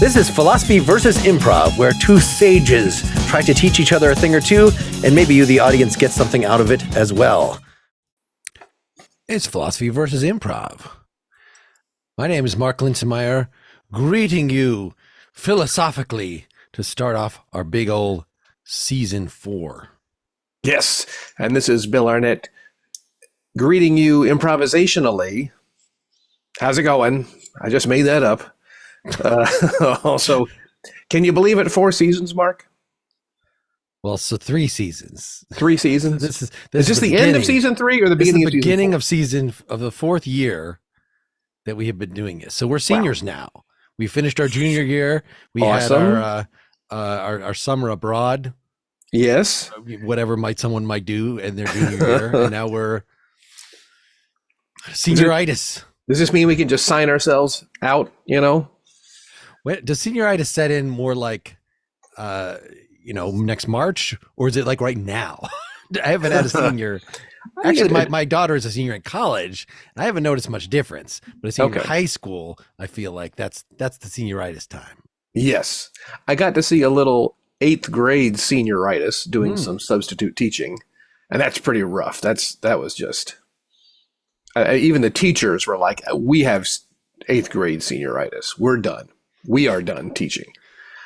This is Philosophy versus Improv, where two sages try to teach each other a thing or two, and maybe you, the audience, get something out of it as well. It's Philosophy versus Improv. My name is Mark Linsenmayer, greeting you philosophically to start off our big old season 4. Yes, and this is Bill Arnett, greeting you improvisationally. How's it going? I just made that up. Also, can you believe it? 4 seasons, Mark? Well, so 3 seasons. 3 seasons. This is this the end of season 3 or the beginning of season 4? Beginning of season of the 4th year that we have been doing this. So we're seniors now. We finished our junior year. We had our summer abroad. Yes. Whatever someone might do in their junior year, and now we're senioritis. Does this mean we can just sign ourselves out? Does senioritis set in more like, next March, or is it like right now? I haven't had a senior. Actually, my daughter is a senior in college, and I haven't noticed much difference. But a senior in high school, I feel like that's the senioritis time. Yes, I got to see a little 8th grade senioritis doing some substitute teaching, and that's pretty rough. That was just even the teachers were like, "We have 8th grade senioritis. We're done. We are done teaching."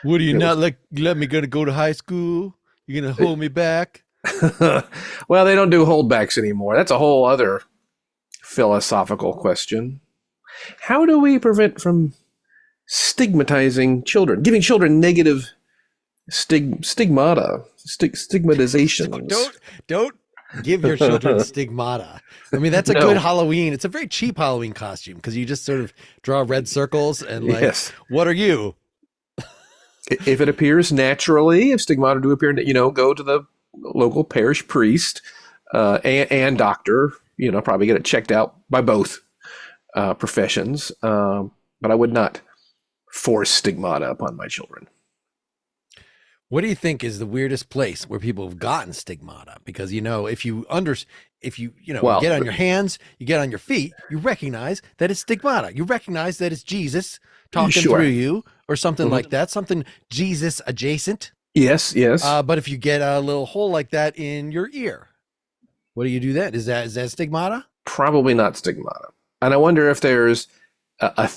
What are you not let me go to high school? You're gonna hold me back? Well, they don't do holdbacks anymore. That's a whole other philosophical question. How do we prevent from stigmatizing children, giving children negative stigmatizations? Don't give your children stigmata. I mean, that's a good Halloween. It's a very cheap Halloween costume because you just sort of draw red circles and what are you? If it appears naturally, if stigmata do appear, go to the local parish priest and doctor, probably get it checked out by both professions. But I would not force stigmata upon my children. What do you think is the weirdest place where people have gotten stigmata? Because, if you get on your hands, you get on your feet, you recognize that it's stigmata. You recognize that it's Jesus talking through you or something like that, something Jesus adjacent. Yes. But if you get a little hole like that in your ear, what do you do then? Is that stigmata? Probably not stigmata. And I wonder if there's a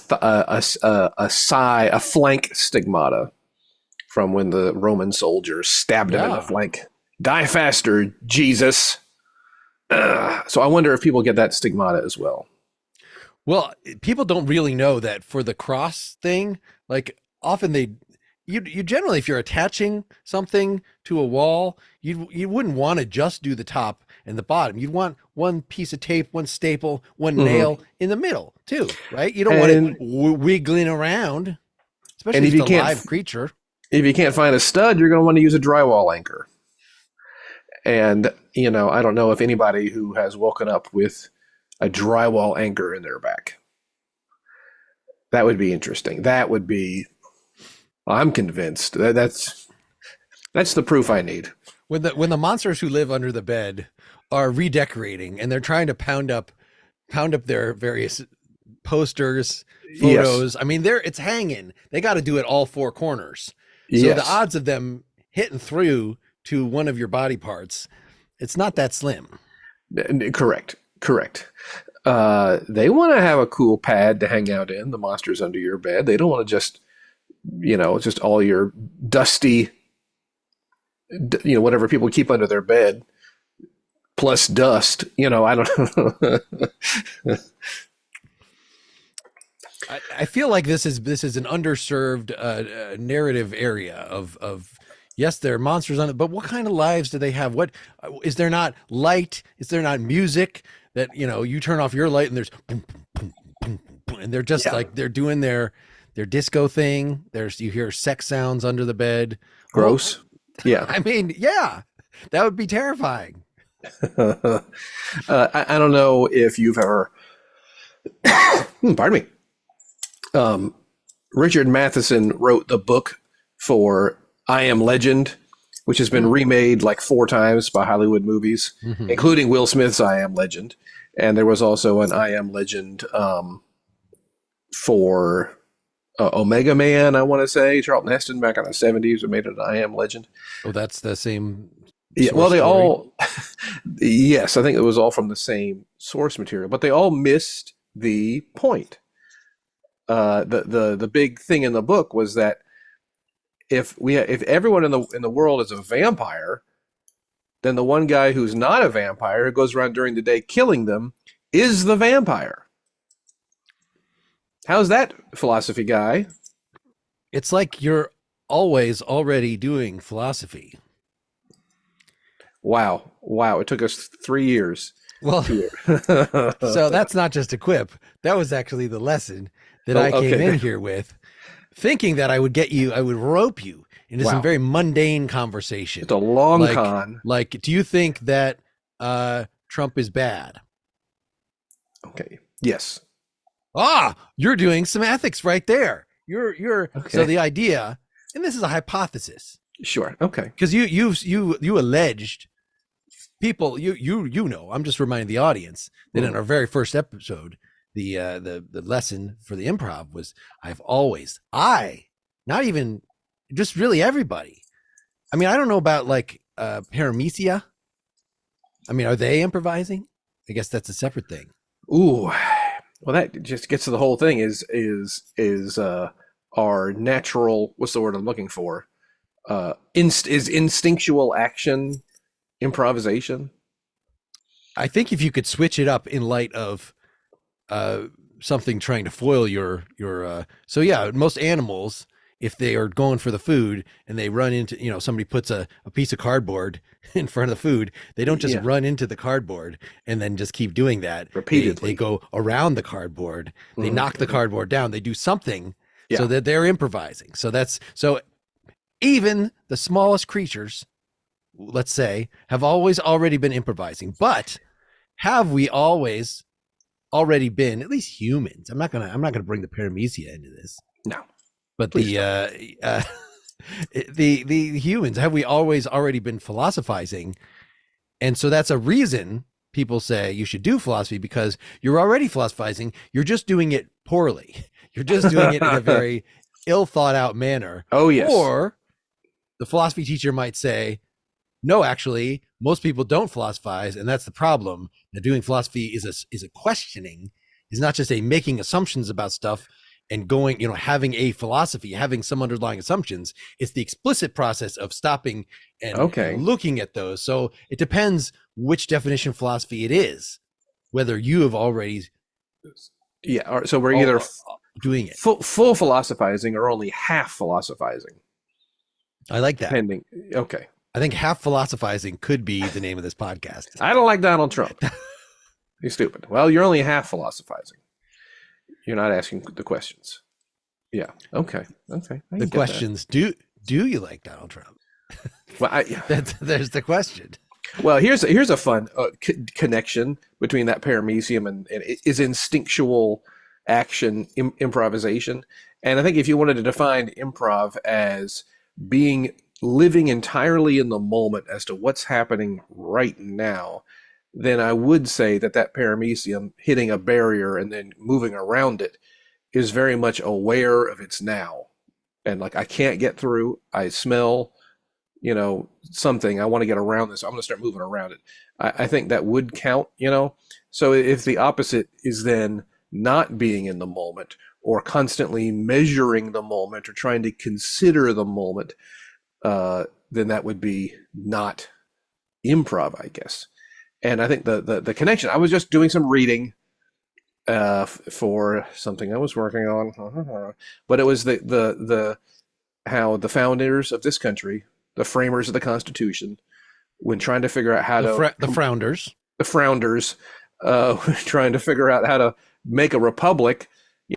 flank stigmata from when the Roman soldiers stabbed him in the flank. Die faster, Jesus. So I wonder if people get that stigmata as well. Well, people don't really know that for the cross thing, like often you generally, if you're attaching something to a wall, you wouldn't want to just do the top and the bottom. You'd want one piece of tape, one staple, one nail in the middle too, right? You don't want it wiggling around, especially if it's a live creature. If you can't find a stud, you're going to want to use a drywall anchor. And, I don't know if anybody who has woken up with a drywall anchor in their back. That would be interesting. That would be, I'm convinced that's the proof I need. When the monsters who live under the bed are redecorating and they're trying to pound up their various posters, photos. Yes. I mean, it's hanging. They got to do it all 4 corners. So the odds of them hitting through to one of your body parts, it's not that slim. Correct. They want to have a cool pad to hang out in, the monsters under your bed. They don't want to just, just all your dusty, whatever people keep under their bed, plus dust. I don't know. I feel like this is an underserved narrative area of yes, there are monsters on it, but what kind of lives do they have? What is there not light? Is there not music that you turn off your light and there's boom, boom, boom, boom, and they're just like they're doing their disco thing. You hear sex sounds under the bed. Gross. Yeah. I mean, yeah, that would be terrifying. I don't know if you've ever pardon me. Richard Matheson wrote the book for I Am Legend, which has been remade like 4 times by Hollywood movies, including Will Smith's I Am Legend. And there was also an I Am Legend for Omega Man, I want to say. Charlton Heston back in the 70s made it an I Am Legend. Oh, that's the same. Yeah, well, they story? all, yes, I think it was all from the same source material, but they all missed the point. The big thing in the book was that if everyone in the world is a vampire, then the one guy who's not a vampire, who goes around during the day killing them, is the vampire. How's that, philosophy guy? It's like you're always already doing philosophy. Wow. It took us 3 years. Well, so that's not just a quip. That was actually the lesson that I came in here with, thinking that I would rope you into some very mundane conversation. It's a long con. Like, do you think that Trump is bad? Okay. Yes. You're doing some ethics right there. You're okay. So the idea, and this is a hypothesis. Sure. Okay. Because you alleged people, you know, I'm just reminding the audience that in our very first episode, the lesson for the improv was not even just really everybody. I mean, I don't know about like paramecia. I mean, are they improvising? I guess that's a separate thing. Ooh. Well, that just gets to the whole thing is our natural, what's the word I'm looking for? Is instinctual action improvisation? I think if you could switch it up in light of something trying to foil your so yeah, most animals, if they are going for the food and they run into, you know, somebody puts a piece of cardboard in front of the food, they don't just run into the cardboard and then just keep doing that repeatedly. They go around the cardboard, they knock the cardboard down, they do something so that they're improvising. So even the smallest creatures, let's say, have already been improvising. But have we always already been, at least humans? I'm not gonna bring the paramecia into this. No. But the humans, have we always already been philosophizing? And so that's a reason people say you should do philosophy, because you're already philosophizing. You're just doing it poorly. You're just doing it in a very ill thought out manner. Oh, yes. Or the philosophy teacher might say, no, actually, most people don't philosophize, and that's the problem. That doing philosophy is a questioning, is not just a making assumptions about stuff and going, you know, having a philosophy, having some underlying assumptions. It's the explicit process of stopping and looking at those. So it depends which definition of philosophy it is, whether you have already. Yeah. So we're either doing it full philosophizing or only half philosophizing. I like that. Depending. Okay. I think half philosophizing could be the name of this podcast. I don't like Donald Trump. He's stupid. Well, you're only half philosophizing. You're not asking the questions. Yeah. Okay. The questions. Do you like Donald Trump? Well, there's the question. Well, here's a fun connection between that paramecium and is instinctual action improvisation. And I think if you wanted to define improv as living entirely in the moment as to what's happening right now, then I would say that paramecium hitting a barrier and then moving around it is very much aware of its now. And like, I can't get through, I smell, you know, something, I want to get around this, I'm going to start moving around it. I think that would count, you know? So if the opposite is then not being in the moment or constantly measuring the moment or trying to consider the moment, then that would be not improv, I guess. And I think the connection, I was just doing some reading for something I was working on, but it was the how the founders of this country, the framers of the Constitution, when trying to figure out how the founders trying to figure out how to make a republic.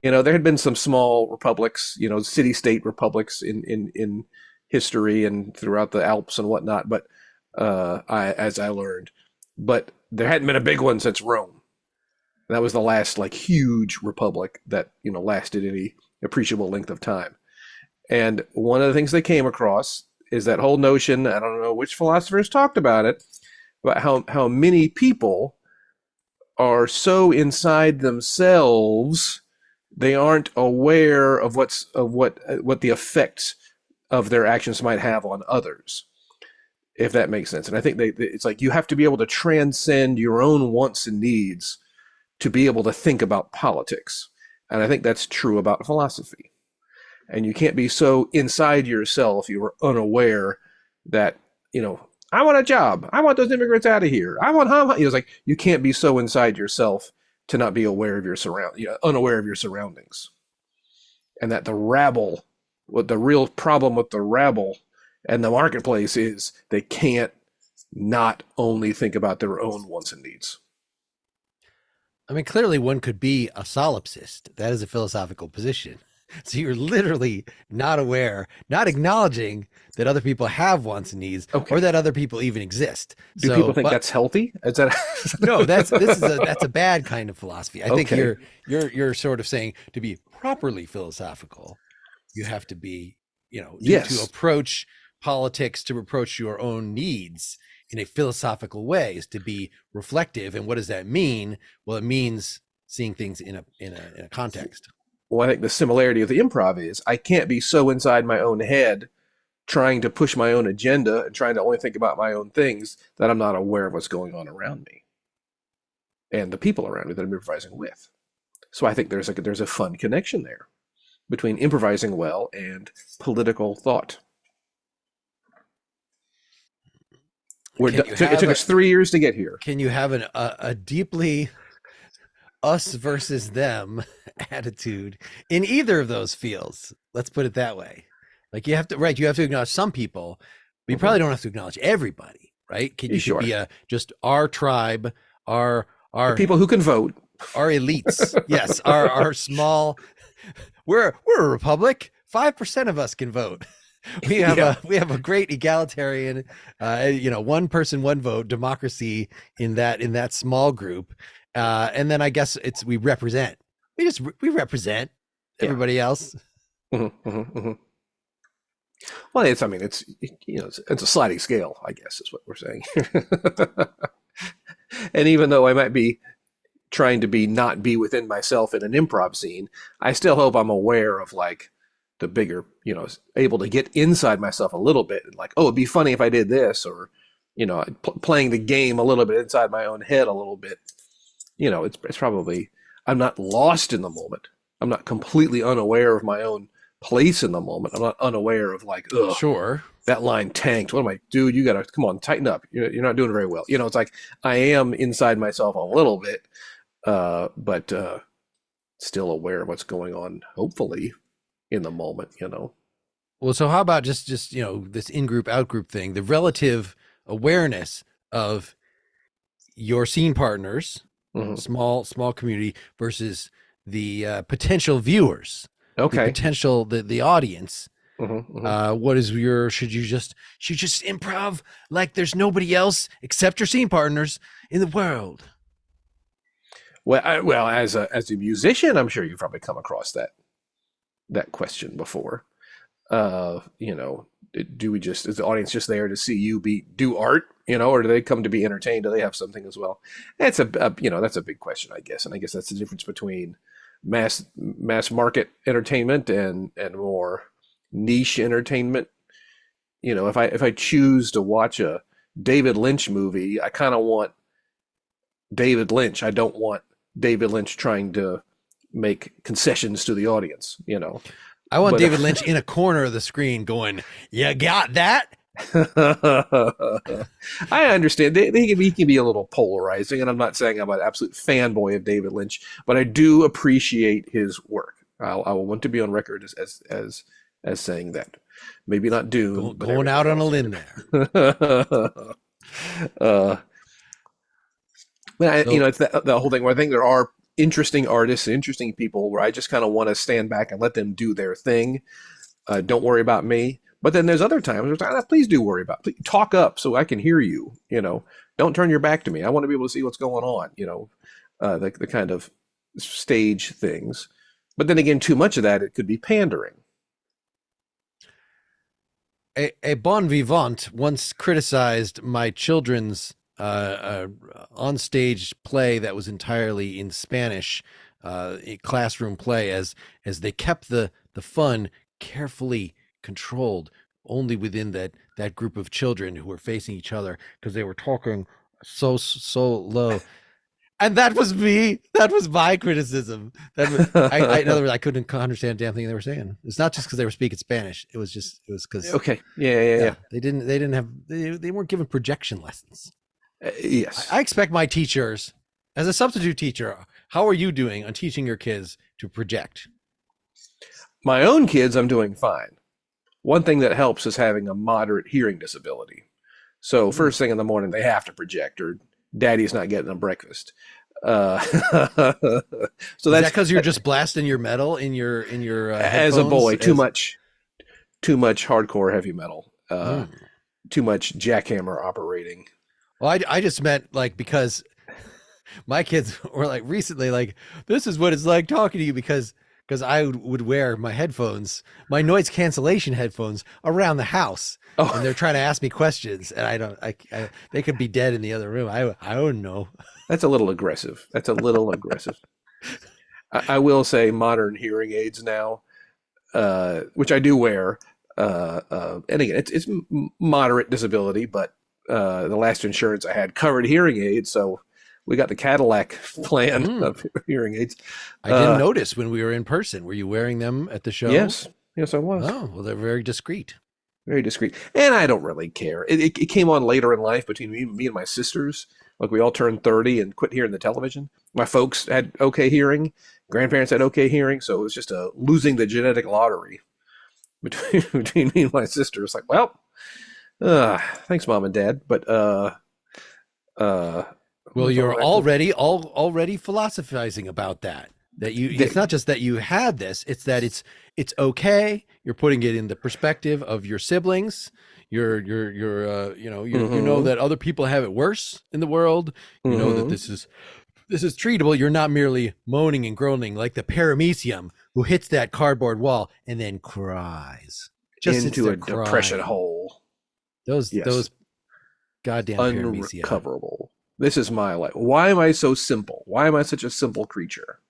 You know, there had been some small republics, you know, city-state republics in history and throughout the Alps and whatnot, but as I learned, but there hadn't been a big one since Rome. And that was the last like huge republic that, you know, lasted any appreciable length of time. And one of the things they came across is that whole notion, I don't know which philosophers talked about it, about how many people are so inside themselves they aren't aware of what the effects of their actions might have on others, if that makes sense. And I think it's like you have to be able to transcend your own wants and needs to be able to think about politics. And I think that's true about philosophy. And you can't be so inside yourself you're unaware that, I want a job. I want those immigrants out of here. I want it's like you can't be so inside yourself to not be aware of your unaware of your surroundings. And that the rabble, what the real problem with the rabble and the marketplace is, they can't not only think about their own wants and needs. I mean, clearly one could be a solipsist. That is a philosophical position. So you're literally not aware, not acknowledging that other people have wants and needs, or that other people even exist. Do people think that's healthy? Is that no? That's a bad kind of philosophy. I think you're sort of saying to be properly philosophical, you have to be, to approach politics, to approach your own needs in a philosophical way, is to be reflective. And what does that mean? Well, it means seeing things in a context. Well, I think the similarity of the improv is I can't be so inside my own head trying to push my own agenda and trying to only think about my own things that I'm not aware of what's going on around me and the people around me that I'm improvising with. So I think there's a fun connection there between improvising well and political thought. It took us 3 years to get here. Can you have a deeply us versus them attitude in either of those fields? Let's put it that way. Like you have to acknowledge some people, but you probably don't have to acknowledge everybody, right? You should be just our tribe, our the people who can vote, our elites. Yes, our small. We're a republic. 5% of us can vote. We have a great egalitarian, one person, one vote democracy in that small group. And then I guess we represent. We represent everybody else. Mm-hmm, mm-hmm, mm-hmm. Well, it's a sliding scale, I guess is what we're saying. And even though I might be trying to not be within myself in an improv scene, I still hope I'm aware of like the bigger, able to get inside myself a little bit. Like, oh, it'd be funny if I did this, or, playing the game a little bit inside my own head a little bit. It's probably, I'm not lost in the moment. I'm not completely unaware of my own place in the moment. I'm not unaware of like, ugh, sure, that line tanked. What am I, dude? You gotta come on, tighten up. You're not doing very well. It's like I am inside myself a little bit, but still aware of what's going on. Hopefully, in the moment. Well, so how about just this in-group, out-group thing? The relative awareness of your scene partners. Mm-hmm. Small community versus the potential viewers, the potential the audience. Mm-hmm, mm-hmm. What is should you just improv like there's nobody else except your scene partners in the world? Well, as a musician, I'm sure you've probably come across that question before. Is the audience just there to see you do art, or do they come to be entertained? Do they have something as well? That's that's a big question, I guess. And I guess that's the difference between mass market entertainment and more niche entertainment. If I choose to watch a David Lynch movie, I kind of want David Lynch. I don't want David Lynch trying to make concessions to the audience, I want David Lynch in a corner of the screen going, "You got that?" I understand. He can be a little polarizing, and I'm not saying I'm an absolute fanboy of David Lynch, but I do appreciate his work. I will want to be on record as saying that. Maybe not Dune. Going out on a limb there. It's the whole thing where I think there are interesting artists and interesting people where I just kind of want to stand back and let them do their thing. Don't worry about me. But then there's other times where please do worry about. Please talk up so I can hear you. Don't turn your back to me. I want to be able to see what's going on. The kind of stage things. But then again, too much of that, it could be pandering. A bon vivant once criticized my children's on-stage play that was entirely in Spanish, a classroom play, as they kept the fun carefully controlled only within that group of children who were facing each other because they were talking so low. And that was me. That was my criticism. In other words, I couldn't understand a damn thing they were saying. It's not just because they were speaking Spanish. It was because okay, yeah. They weren't given projection lessons. Yes, I expect my teachers, as a substitute teacher, how are you doing on teaching your kids to project? My own kids, I'm doing fine. One thing that helps is having a moderate hearing disability. So first thing in the morning, they have to project, or Daddy's not getting them breakfast. So that's because you're just blasting your metal in your as a boy, too much hardcore heavy metal, too much jackhammer operating. Well, I just meant like because my kids were like recently like, this is what it's like talking to you because I would wear my headphones, my noise cancellation headphones around the house. Oh. And they're trying to ask me questions and they could be dead in the other room. I don't know. That's a little aggressive. I will say modern hearing aids now, which I do wear. And again, it's moderate disability, but the last insurance I had covered hearing aids, so we got the Cadillac plan of hearing aids. I didn't notice when we were in person. Were you wearing them at the show? Yes, I was. Oh, well, they're very discreet. Very discreet. And I don't really care. It came on later in life between me and my sisters. Like we all turned 30 and quit hearing the television. My folks had okay hearing. Grandparents had okay hearing. So it was just losing the genetic lottery between me and my sister. It's like, well, thanks, Mom and Dad. But well, you're already philosophizing about that. It's not just that you had this; it's that it's okay. You're putting it in the perspective of your siblings. You know that other people have it worse in the world. You know that this is treatable. You're not merely moaning and groaning like the paramecium who hits that cardboard wall and then cries just into a depression hole. Those goddamn paramecium. Unrecoverable. This is my life. Why am I so simple? Why am I such a simple creature?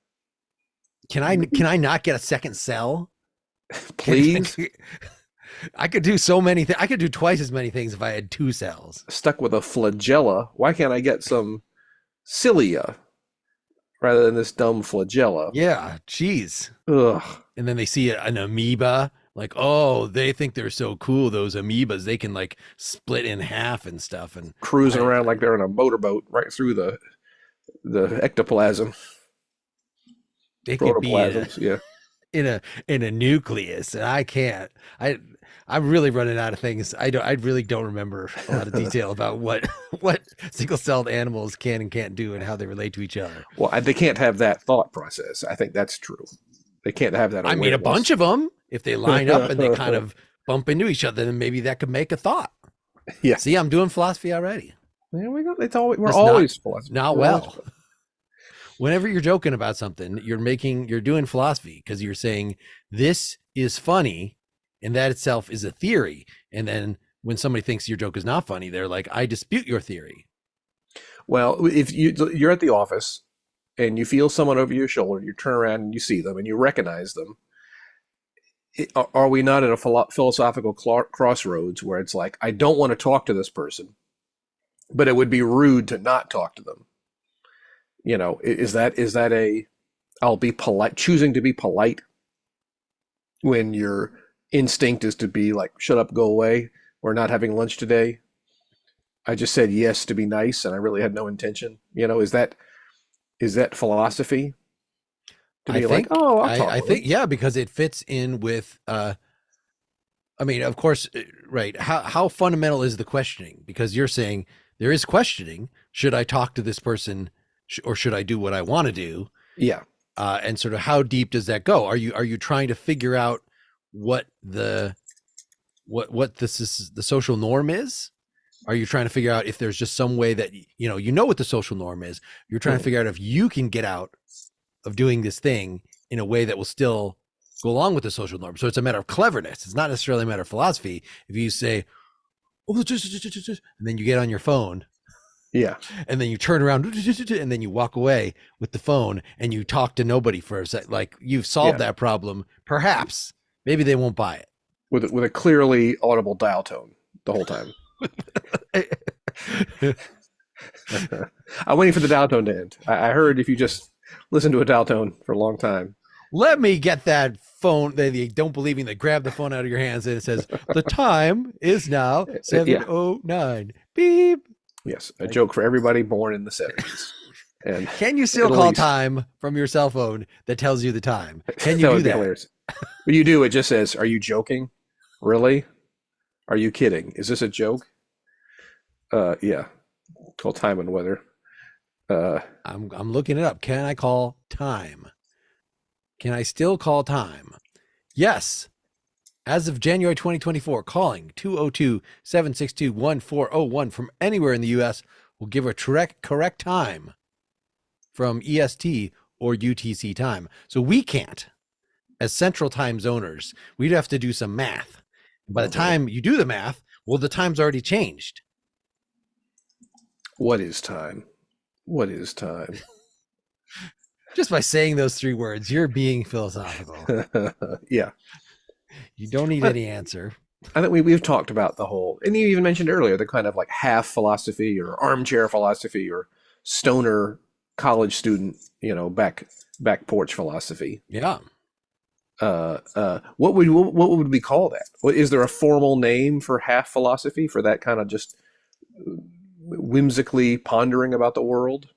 Can I not get a second cell? Please? I could do so many things. I could do twice as many things if I had 2 cells. Stuck with a flagella. Why can't I get some cilia rather than this dumb flagella? Yeah, geez. Ugh. And then they see an amoeba. Like, oh, they think they're so cool, those amoebas. They can like split in half and stuff, and cruising around like they're in a motorboat right through the ectoplasm. They could be in a nucleus, and I can't. I'm really running out of things. I really don't remember a lot of detail about what single-celled animals can and can't do and how they relate to each other. Well, they can't have that thought process. I think that's true. They can't have that awareness. I mean, a bunch of them, if they line up and they kind of bump into each other, then maybe that could make a thought. Yeah. See, I'm doing philosophy already. There we go. We're always philosophy. Not well. Whenever you're joking about something, you're doing philosophy because you're saying this is funny, and that itself is a theory. And then when somebody thinks your joke is not funny, they're like, I dispute your theory. Well, if you're at the office and you feel someone over your shoulder, you turn around and you see them and you recognize them. Are we not at a philosophical crossroads where it's like, I don't want to talk to this person, but it would be rude to not talk to them? You know, is that I'll be polite, choosing to be polite when your instinct is to be like, shut up, go away, we're not having lunch today. I just said yes to be nice and I really had no intention. You know, is that philosophy? I think, yeah, because it fits in with, I mean, of course, right. How fundamental is the questioning? Because you're saying there is questioning. Should I talk to this person or should I do what I want to do? Yeah. And sort of how deep does that go? Are you trying to figure out what the social norm is? Are you trying to figure out if there's just some way that, you know what the social norm is? You're trying to figure out if you can get out of doing this thing in a way that will still go along with the social norm. So it's a matter of cleverness. It's not necessarily a matter of philosophy. If you say, oh, and then you get on your phone Yeah. And then you turn around and then you walk away with the phone and you talk to nobody for a sec. Like, you've solved that problem. Perhaps maybe they won't buy it. With a clearly audible dial tone the whole time. I'm waiting for the dial tone to end. I heard if you just listen to a dial tone for a long time. Let me get that phone. They don't believe me. They grab the phone out of your hands and it says, the time is now 7:09. Beep. Yes, a joke for everybody born in the 70s. And can you still call time from your cell phone that tells you the time? Can you do that? Hilarious. When you do, it just says, are you joking? Really? Are you kidding? Is this a joke? Yeah. Call time and weather. I'm looking it up. Can I call time? Can I still call time? Yes. As of January 2024, calling 202-762-1401 from anywhere in the U.S. will give a correct time from EST or UTC time. So we can't, as Central Time Zoners, we'd have to do some math. By the time you do the math, well, the time's already changed. What is time? What is time? Just by saying those three words, you're being philosophical. Yeah. You don't need any answer. I think we've talked about the whole, and you even mentioned earlier, the kind of like half philosophy or armchair philosophy or stoner college student, back porch philosophy. Yeah. What would we call that? Is there a formal name for half philosophy, for that kind of just whimsically pondering about the world?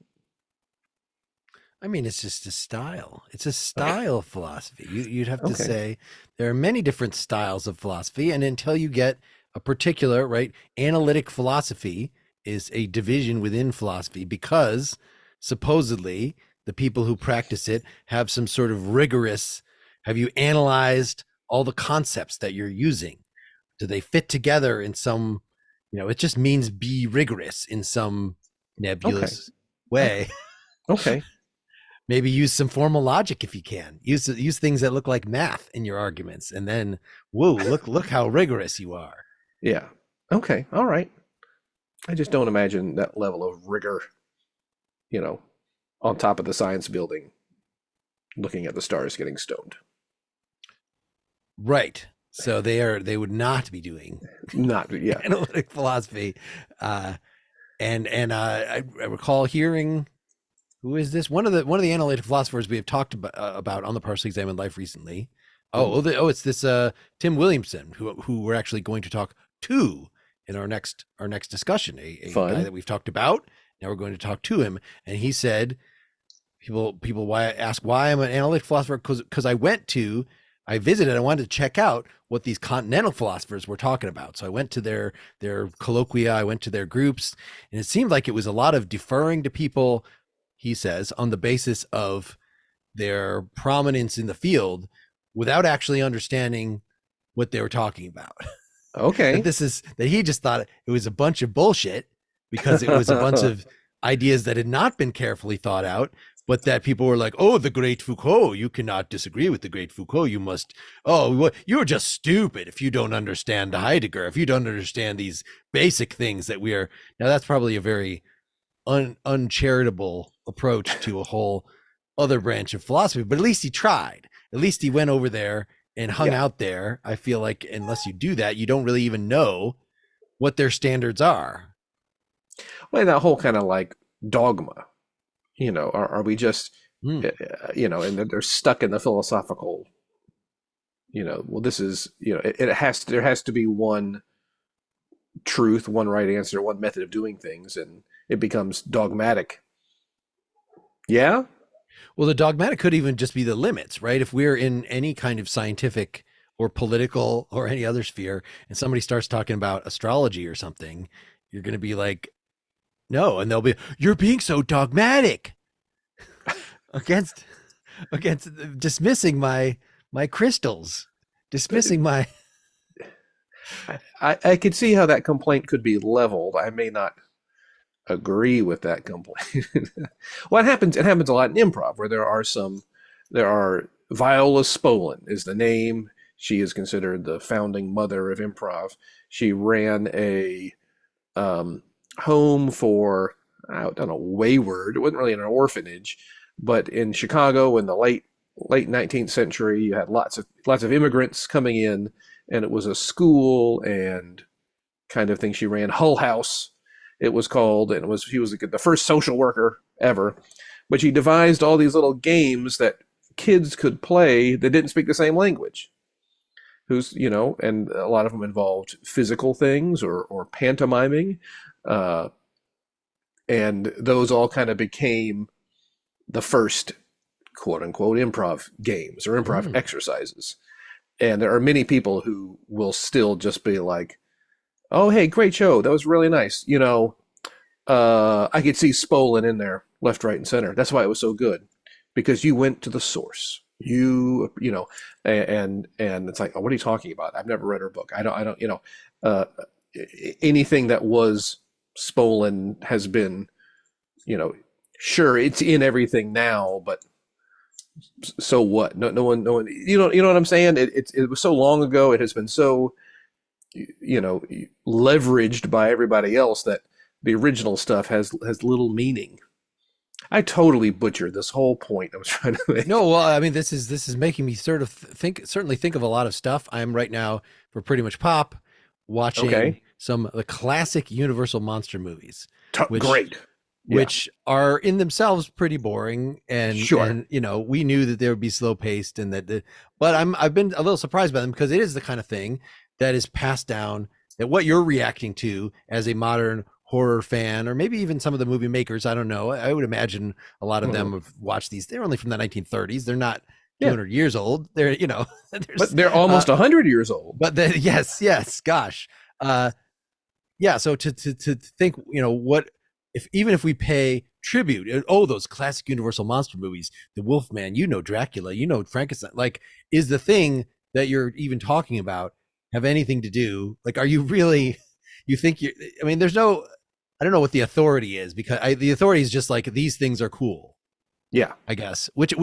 I mean, it's just a style. It's a style of philosophy. You'd have to say there are many different styles of philosophy. And until you get a particular, right, analytic philosophy is a division within philosophy, because supposedly the people who practice it have some sort of rigorous, have you analyzed all the concepts that you're using? Do they fit together in some, it just means be rigorous in some nebulous way. Okay. Maybe use some formal logic if you can. Use things that look like math in your arguments, and then, whoa, look how rigorous you are. Yeah. Okay. All right. I just don't imagine that level of rigor, on top of the science building, looking at the stars, getting stoned. Right. So they would not be doing analytic philosophy. And I recall hearing, who is this? One of the analytic philosophers we have talked about on the Partially Examined Life recently. It's this Tim Williamson, who we're actually going to talk to in our next discussion. A guy that we've talked about. Now we're going to talk to him, and he said, people ask why I'm an analytic philosopher, because I visited. I wanted to check out what these continental philosophers were talking about. So I went to their colloquia. I went to their groups, and it seemed like it was a lot of deferring to people, he says, on the basis of their prominence in the field without actually understanding what they were talking about. Okay. that he just thought it was a bunch of bullshit because it was a bunch of ideas that had not been carefully thought out, but that people were like, oh, the great Foucault, you cannot disagree with the great Foucault. You're just stupid if you don't understand Heidegger, if you don't understand these basic things that we are. Now, that's probably a very uncharitable approach to a whole other branch of philosophy, but at least he tried. At least he went over there and hung out there. I feel like unless you do that, you don't really even know what their standards are. Well, that whole kind of like dogma, are we just, and they're stuck in the philosophical, well, this is, there has to be one truth, one right answer, one method of doing things, and it becomes dogmatic. Yeah. Well, the dogmatic could even just be the limits, right? If we're in any kind of scientific or political or any other sphere and somebody starts talking about astrology or something, you're going to be like, no. And they'll be, you're being so dogmatic against dismissing my crystals, dismissing my. I could see how that complaint could be leveled. I may not agree with that complaint. Well, it happens a lot in improv, where there are Viola Spolin is the name. She is considered the founding mother of improv. She ran a home for I don't know, wayward. It wasn't really an orphanage, but in Chicago in the late 19th century, you had lots of immigrants coming in, and it was a school and kind of thing. She ran Hull House, it was called, and she was the first social worker ever. But she devised all these little games that kids could play that didn't speak the same language. And a lot of them involved physical things or pantomiming. And those all kind of became the first quote unquote improv games or improv exercises. And there are many people who will still just be like, oh, hey, great show. That was really nice. I could see Spolin in there, left, right, and center. That's why it was so good, because you went to the source. And it's like, oh, what are you talking about? I've never read her book. I don't, anything that was Spolin has been, sure, it's in everything now, but so what? No one, you know what I'm saying? It was so long ago. It has been so, leveraged by everybody else that the original stuff has little meaning. I totally butchered this whole point I was trying to make. No, well, I mean, this is making me certainly think of a lot of stuff. I'm right now, for Pretty Much Pop, watching some of the classic Universal monster movies. Great. Which are in themselves pretty boring, and we knew that they would be slow paced, and but I've been a little surprised by them, because it is the kind of thing that is passed down, that what you're reacting to as a modern horror fan, or maybe even some of the movie makers, I don't know. I would imagine a lot of them have watched these. They're only from the 1930s. They're not 200 years old. They're, but they're almost 100 years old. But yes, gosh. So to think, what, even if we pay tribute, those classic Universal monster movies, the Wolfman, Dracula, Frankenstein, like, is the thing that you're even talking about have anything to do? Like, are you really, there's no, I don't know what the authority is, because the authority is just like, these things are cool. Yeah, I guess, which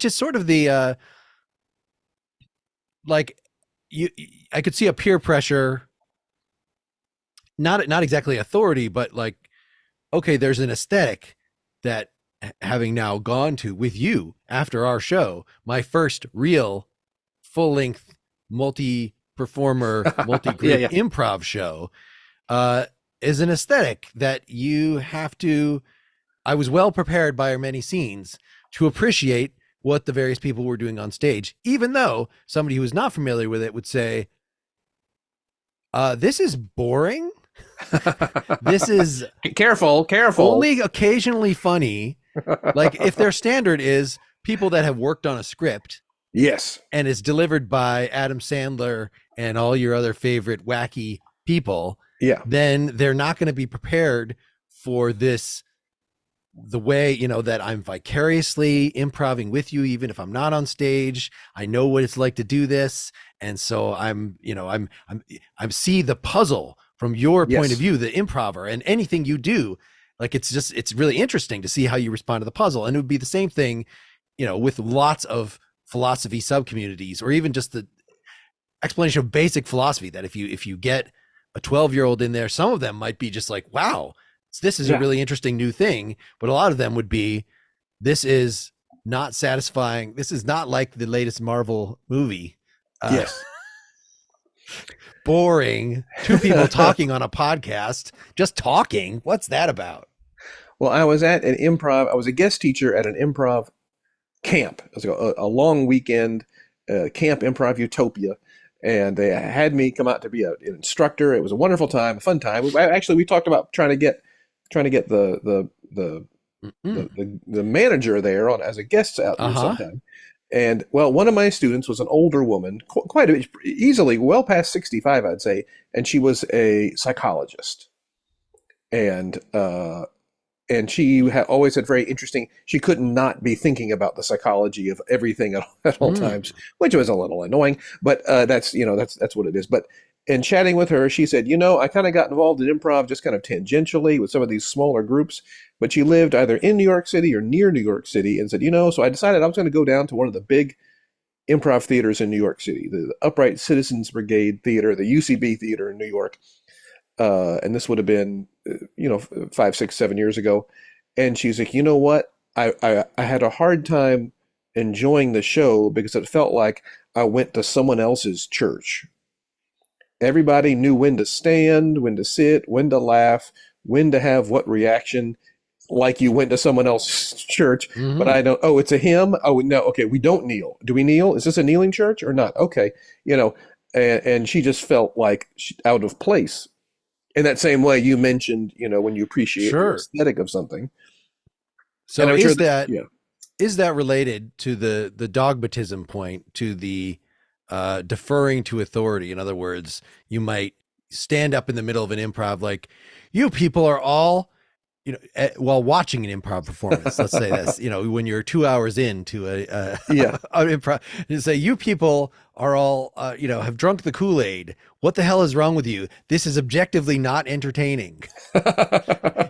is sort of the, I could see a peer pressure, not exactly authority, but like, okay, there's an aesthetic that, having now gone to with you after our show, my first real full-length multi-performer, multi-group improv show, is an aesthetic that you have to, I was well prepared by our many scenes to appreciate what the various people were doing on stage, even though somebody who is not familiar with it would say, this is boring. This is careful only occasionally funny. Like, if their standard is people that have worked on a script, and is delivered by Adam Sandler and all your other favorite wacky people, then they're not going to be prepared for this, the way, that I'm vicariously improving with you, even if I'm not on stage. I know what it's like to do this, and so I'm see the puzzle from your point of view, the improver, and anything you do, like, it's really interesting to see how you respond to the puzzle. And it would be the same thing, with lots of philosophy subcommunities, or even just the explanation of basic philosophy, that if you get a 12-year-old in there, some of them might be just like, wow, this is a really interesting new thing. But a lot of them would be, this is not satisfying. This is not like the latest Marvel movie. Boring. Two people talking on a podcast, just talking. What's that about? Well, I was at an improv. I was a guest teacher at an improv camp. It was a long weekend camp, Improv Utopia, and they had me come out to be an instructor. It was a wonderful time, a fun time. Actually, we talked about trying to get the manager there on as a guest out there sometime. And well, one of my students was an older woman, quite easily well past 65, I'd say, and she was a psychologist, and she always had very interesting. She could not be thinking about the psychology of everything at all times, which was a little annoying. But that's what it is. But in chatting with her, she said, I kind of got involved in improv just kind of tangentially with some of these smaller groups. But she lived either in New York City or near New York City, and said, so I decided I was going to go down to one of the big improv theaters in New York City, the Upright Citizens Brigade Theater, the UCB Theater in New York. and this would have been, 5, 6, 7 years ago. And she's like, you know what? I had a hard time enjoying the show because it felt like I went to someone else's church. Everybody knew when to stand, when to sit, when to laugh, when to have what reaction, like you went to someone else's church. Mm-hmm. But I don't, oh, it's a hymn? Oh, no, okay, we don't kneel. Do we kneel? Is this a kneeling church or not? Okay, and she just felt like out of place. In that same way you mentioned, when you appreciate the aesthetic of something. So is that related to the dogmatism point, to the deferring to authority? In other words, you might stand up in the middle of an improv like, you people are all, while watching an improv performance, let's say this, when you're 2 hours into an improv, and say, you people are all, have drunk the Kool-Aid. What the hell is wrong with you? This is objectively not entertaining.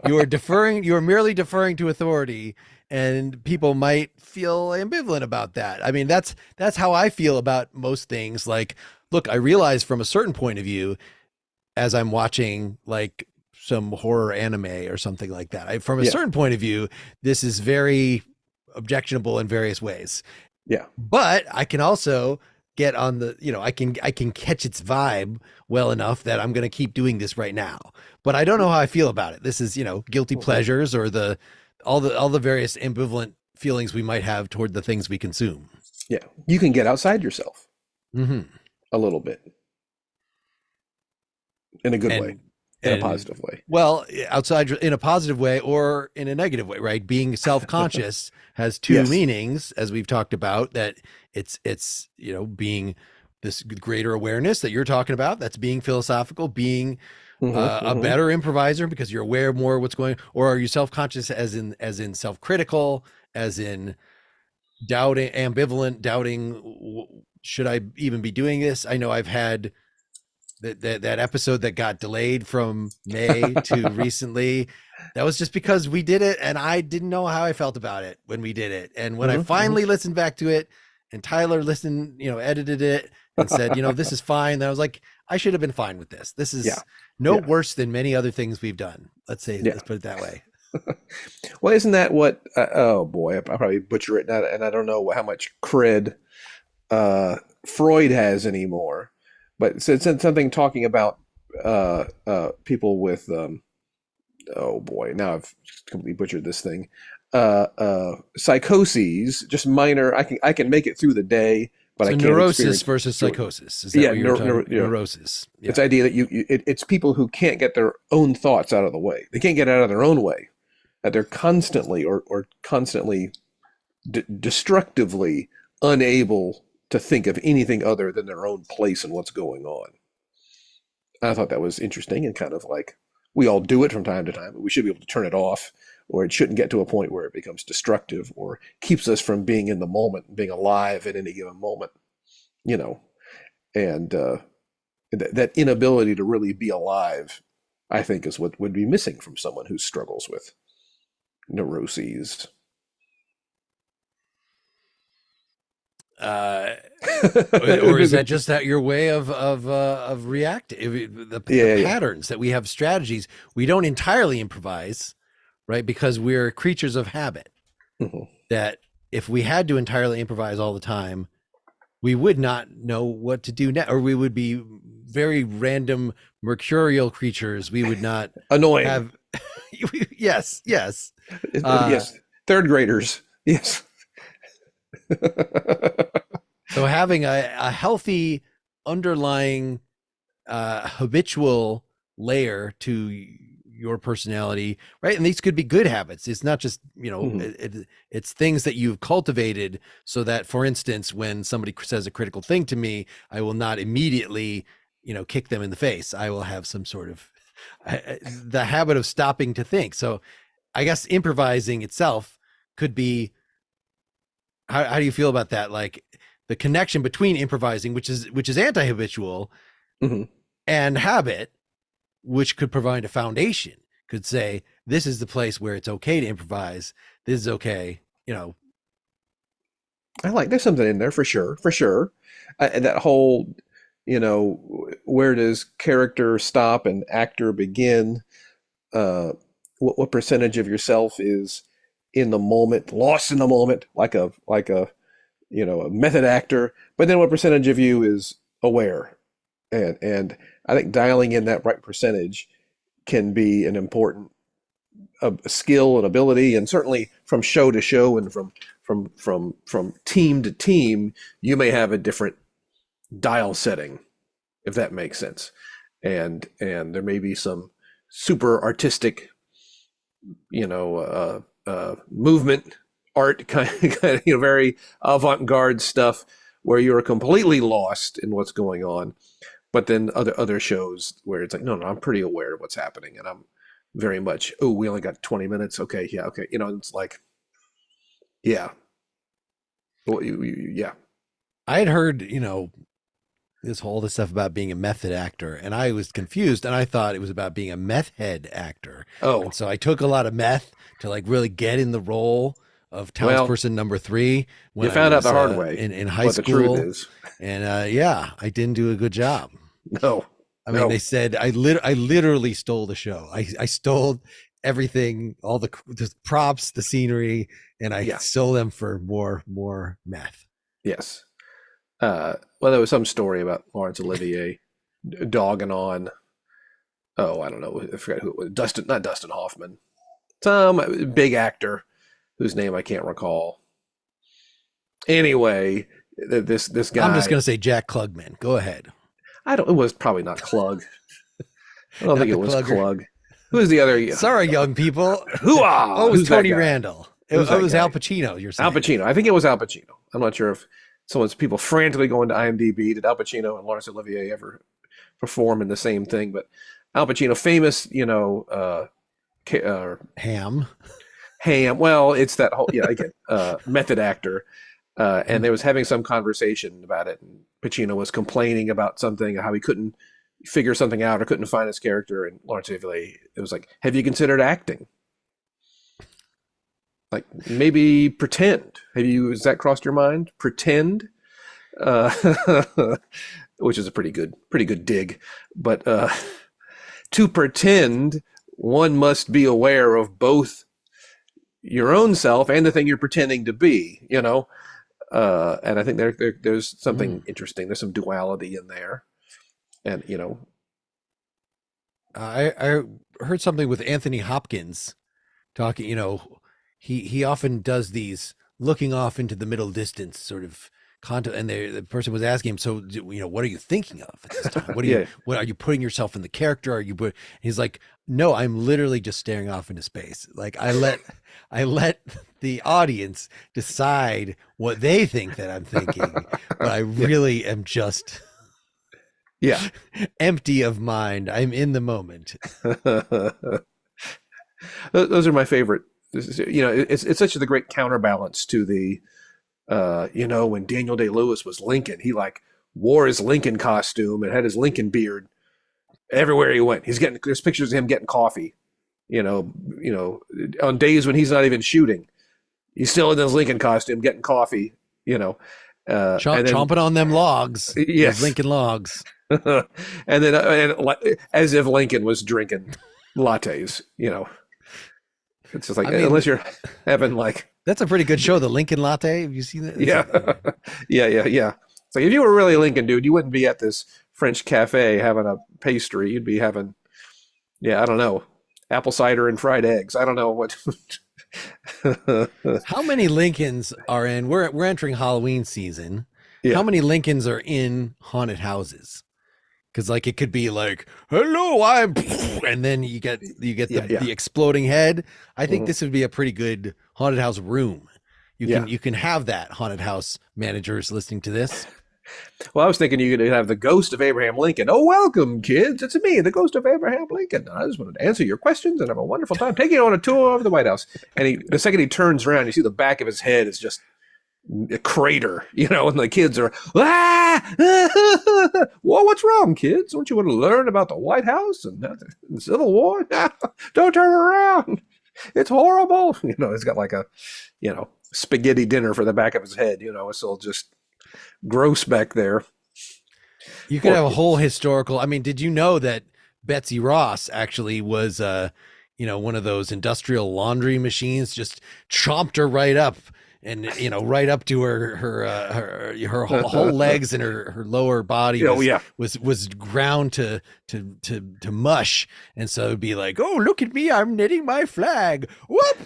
You are merely deferring to authority, and people might feel ambivalent about that. I mean, that's how I feel about most things. Like, look, I realize from a certain point of view, as I'm watching like some horror anime or something like that, from a certain point of view, this is very objectionable in various ways. Yeah. But I can also get on the, I can catch its vibe well enough that I'm going to keep doing this right now. But I don't know how I feel about it. This is, guilty pleasures, or all the various ambivalent feelings we might have toward the things we consume. Yeah. You can get outside yourself a little bit in a good way. In a positive way. Well, outside in a positive way or in a negative way, right? Being self-conscious has two meanings, as we've talked about, that it's being this greater awareness that you're talking about. That's being philosophical, being a better improviser because you're aware more of what's going on. Or are you self-conscious as in self-critical, as in doubting, ambivalent, doubting, should I even be doing this? I know I've had that episode that got delayed from May to recently. That was just because we did it and I didn't know how I felt about it when we did it. And when I finally listened back to it and Tyler listened, edited it and said, this is fine. Then I was like, I should have been fine with this. This is no worse than many other things we've done. Let's put it that way. Well, isn't that what, oh boy, I probably butcher it, and I don't know how much cred Freud has anymore. But it's something talking about people with, oh boy, now I've completely butchered this thing. Psychoses, just minor. I can make it through the day, but I can't. Neurosis versus psychosis. Is that what you're talking? Neurosis. Yeah. It's the idea that it's people who can't get their own thoughts out of the way. They can't get out of their own way. That they're constantly or constantly destructively unable to think of anything other than their own place and what's going on. I thought that was interesting and kind of like, we all do it from time to time, but we should be able to turn it off, or it shouldn't get to a point where it becomes destructive or keeps us from being in the moment, being alive at any given moment, and that inability to really be alive, I think, is what would be missing from someone who struggles with neuroses. Or is that just that your way of reacting, the patterns that we have, strategies? We don't entirely improvise, right? Because we're creatures of habit. That if we had to entirely improvise all the time, we would not know what to do next, or we would be very random mercurial creatures. We would not annoying. Have yes. Yes. Third graders. Yes. So having a healthy underlying habitual layer to your personality, right? And these could be good habits. It's not just, it's things that you've cultivated so that, for instance, when somebody says a critical thing to me, I will not immediately, kick them in the face. I will have some sort of the habit of stopping to think. So I guess improvising itself could be, how do you feel about that? Like the connection between improvising, which is anti-habitual, and habit, which could provide a foundation, could say, this is the place where it's okay to improvise. This is okay. I like, there's something in there for sure. That whole where does character stop and actor begin? What percentage of yourself is in the moment, lost in the moment, like a a method actor, but then what percentage of you is aware? And I think dialing in that right percentage can be an important skill and ability, and certainly from show to show and from team to team, you may have a different dial setting, if that makes sense. And there may be some super artistic, movement art kind of, very avant-garde stuff where you're completely lost in what's going on. But then other shows where it's like, no, I'm pretty aware of what's happening, and I'm very much, oh, we only got 20 minutes. Okay, yeah, okay. It's like, yeah. Well, yeah. I had heard, this stuff about being a method actor, and I was confused, and I thought it was about being a meth head actor. Oh. And so I took a lot of meth to like really get in the role of townsperson number 3 when you found I was, out the hard way in high what school. The truth is. And I didn't do a good job. No. I mean, they said I literally stole the show. I stole everything, all the props, the scenery, and I stole them for more meth. Yes. Well, there was some story about Laurence Olivier dogging on, I don't know, I forget who it was. Not Dustin Hoffman. Some big actor whose name I can't recall. Anyway, this guy. I'm just going to say Jack Klugman. Go ahead. It was probably not Klug. I don't think it was Klug. Who's the other? Sorry, young people. Hoo-ah! It was Tony Randall. It was Al Pacino, you're saying. Al Pacino. I think it was Al Pacino. I'm not sure if people frantically going to IMDb, did Al Pacino and Laurence Olivier ever perform in the same thing? But Al Pacino, famous, Ham. Well, it's that whole, again, method actor. And they was having some conversation about it. And Pacino was complaining about something, how he couldn't figure something out or couldn't find his character. And Laurence Olivier, it was like, have you considered acting? Like, maybe pretend. Has that crossed your mind? Pretend? Which is a pretty good dig. But to pretend, one must be aware of both your own self and the thing you're pretending to be, and I think there's something interesting. There's some duality in there. And, I heard something with Anthony Hopkins talking, he often does these looking off into the middle distance sort of content. And the person was asking him, so, what are you thinking of at this time? What are you putting yourself in the character? He's like, no, I'm literally just staring off into space. Like I let the audience decide what they think that I'm thinking, but I really am just empty of mind. I'm in the moment. Those are my favorite. It's such a great counterbalance to the, when Daniel Day-Lewis was Lincoln, he like wore his Lincoln costume and had his Lincoln beard everywhere he went. There's pictures of him getting coffee, on days when he's not even shooting. He's still in his Lincoln costume getting coffee, chomping on them logs. Yes. Lincoln logs. and as if Lincoln was drinking lattes, It's just like, unless you're having like... That's a pretty good show, the Lincoln Latte. Have you seen that? Yeah. It's like, if you were really Lincoln, dude, you wouldn't be at this French cafe having a pastry. You'd be having, I don't know, apple cider and fried eggs. I don't know what... How many Lincolns are in... We're entering Halloween season. Yeah. How many Lincolns are in haunted houses? Because like it could be like, hello, I'm, and then you get the exploding head. I think this would be a pretty good haunted house room. You can have that, haunted house managers listening to this. Well, I was thinking you could have the ghost of Abraham Lincoln. Oh, welcome, kids. It's me, the ghost of Abraham Lincoln. I just wanted to answer your questions and have a wonderful time taking you on a tour of the White House. And the second he turns around, you see the back of his head is just a crater, and the kids are, well, what's wrong, kids? Don't you want to learn about the White House and the Civil War? Don't turn around. It's horrible. He's got like a, spaghetti dinner for the back of his head. It's all just gross back there. You could Poor have a whole kids. historical. I mean, did you know that Betsy Ross actually was, one of those industrial laundry machines? Just chomped her right up, and right up to her whole legs, and her lower body Oh yeah, was ground to mush, and so it'd be like, oh, look at me, I'm knitting my flag, whoop,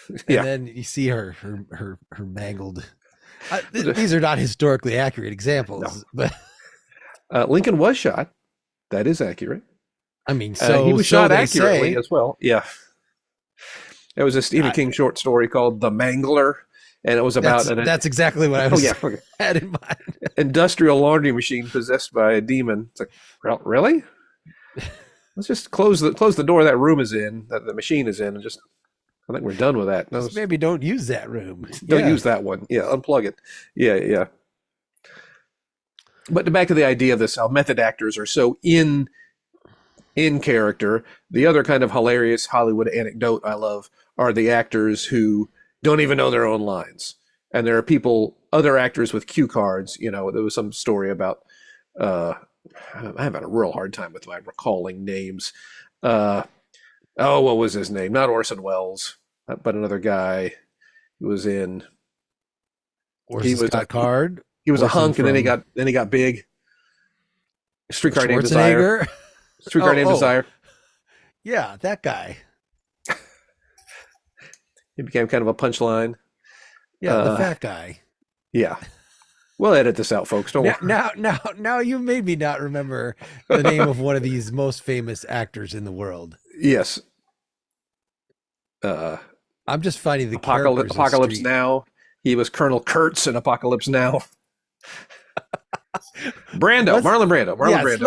and yeah. then you see her mangled. These are not historically accurate examples, No, but. Lincoln was shot. That is accurate. I mean, He was so shot they accurately say. as well. Yeah. There was a Stephen King short story called The Mangler, and it was about That's exactly what I oh was yeah, okay. had in mind. Industrial laundry machine possessed by a demon. It's like, really? Let's just close the door that room is in, that the machine is in, and just I think we're done with that. No, Just maybe don't use that room. don't Yeah. use that one. Yeah, unplug it. Yeah, yeah. But back to the idea of this, how method actors are so in character. The other kind of hilarious Hollywood anecdote I love are the actors who don't even know their own lines. And there are other actors with cue cards. There was some story about, I'm having a real hard time with my recalling names. What was his name? Not Orson Welles, but another guy who was in. Orson Scott Card. He was a Orson hunk, and then he got big. Streetcar Named Desire. Schwarzenegger. Streetcar Named Desire. Yeah, that guy. He became kind of a punchline. Yeah, the fat guy. Yeah. We'll edit this out, folks. Don't worry. Now you made me not remember the name of one of these most famous actors in the world. Yes. I'm just finding the Apocalypse Now. He was Colonel Kurtz in Apocalypse Now. Marlon Brando.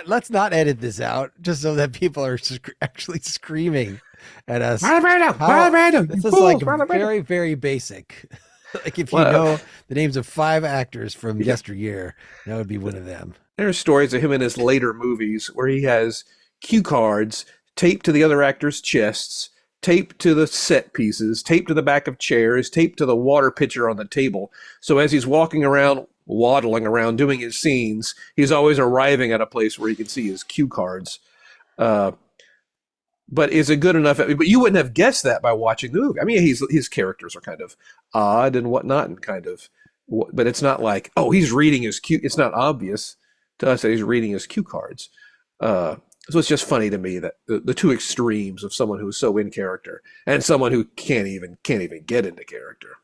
Let's not edit this out, just so that people are actually screaming at us. Marlon Brando. This is like very, very basic. Like if you know the names of 5 actors from yesteryear, that would be one of them. There's stories of him in his later movies where he has cue cards taped to the other actors' chests, taped to the set pieces, taped to the back of chairs, taped to the water pitcher on the table. So as he's waddling around doing his scenes, he's always arriving at a place where he can see his cue cards. But is it good enough? But you wouldn't have guessed that by watching the movie. I mean, his characters are kind of odd and whatnot, and but it's not like, oh, he's reading his cue. It's not obvious to us that he's reading his cue cards. So it's just funny to me that the two extremes of someone who's so in character and someone who can't even get into character.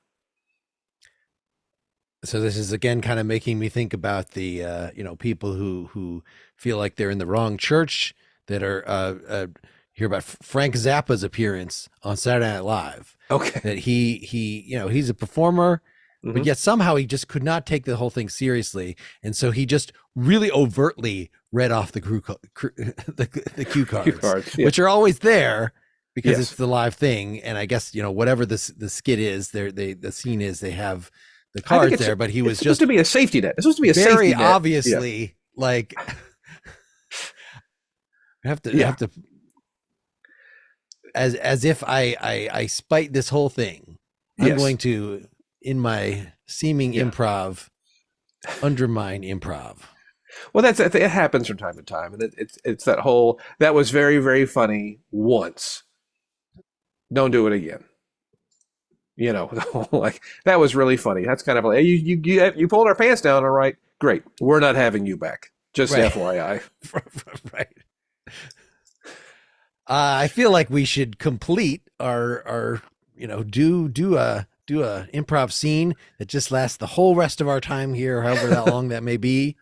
So this is again kind of making me think about the people who feel like they're in the wrong church, that are hear about Frank Zappa's appearance on Saturday Night Live. Okay, that he's a performer, but yet somehow he just could not take the whole thing seriously, and so he just really overtly read off the cue cards, which are always there because it's the live thing. And I guess whatever the skit is, the scene is, they have the cards there, but he was supposed to be a safety net. It's supposed to be a very safety net. Obviously, like have to as if I spite this whole thing. I'm going to, in my seeming improv, undermine improv. Well, it happens from time to time, and it's that was very, very funny once. Don't do it again. Like that was really funny. That's kind of like, hey, you pulled our pants down. All right, great. We're not having you back. Just FYI. Right. I feel like we should complete our do a improv scene that just lasts the whole rest of our time here, however that long that may be.